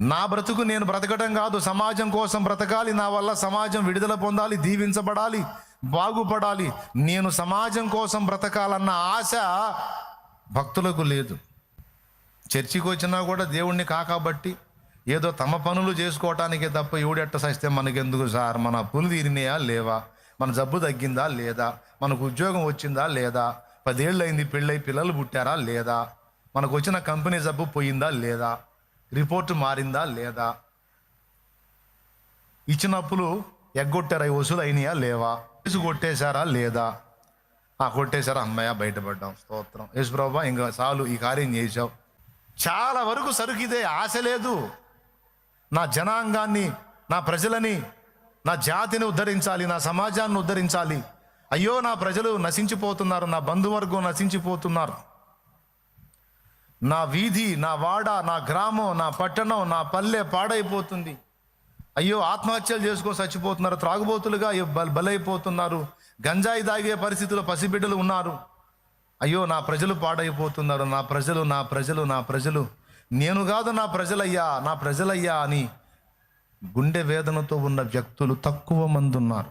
నా బ్రతుకు నేను బ్రతకడం కాదు, సమాజం కోసం బ్రతకాలి. నా వల్ల సమాజం విడుదల పొందాలి, దీవించబడాలి, బాగుపడాలి. నేను సమాజం కోసం బ్రతకాలన్న ఆశ భక్తులకు లేదు. చర్చికి వచ్చినా కూడా దేవుణ్ణి కాకబట్టి ఏదో తమ పనులు చేసుకోవటానికే తప్ప ఎవడెట్ట సస్తే మనకెందుకు సార్, మన అప్పులు తీరినాయా లేవా, మన జబ్బు తగ్గిందా లేదా, మనకు ఉద్యోగం వచ్చిందా లేదా, 10 ఏళ్ళు అయింది పెళ్ళై పిల్లలు పుట్టారా లేదా, మనకు వచ్చిన కంపెనీ జబ్బు పోయిందా లేదా, రిపోర్టు మారిందా లేదా, ఇచ్చిన అప్పులు ఎగ్గొట్టారా, వసూలు అయినాయా లేవా, కేసు కొట్టేశారా లేదా, కొట్టేశారా, అమ్మయ్య బయటపడ్డాం, స్తోత్రం యేసుప్రభువా, ఇంకా చాలు ఈ కార్యం చేశావు. చాలా వరకు సరుకిదే, ఆశ లేదు. నా జనాంగాన్ని, నా ప్రజలని, నా జాతిని ఉద్ధరించాలి, నా సమాజాన్ని ఉద్ధరించాలి. అయ్యో నా ప్రజలు నశించిపోతున్నారు, నా బంధువర్గం నశించిపోతున్నారు, నా వీధి, నా వాడ, నా గ్రామం, నా పట్టణం, నా పల్లె పాడైపోతుంది. అయ్యో ఆత్మహత్యలు చేసుకొని చచ్చిపోతున్నారు, త్రాగుబోతులుగా బలైపోతున్నారు, గంజాయి తాగే పరిస్థితుల్లో పసిబిడ్డలు ఉన్నారు. అయ్యో నా ప్రజలు పాడైపోతున్నారు, నా ప్రజలు నా ప్రజలు నా ప్రజలు, నేను కాదు నా ప్రజలయ్యా, నా ప్రజలయ్యా అని గుండె వేదనతో ఉన్న వ్యక్తులు తక్కువ మంది ఉన్నారు.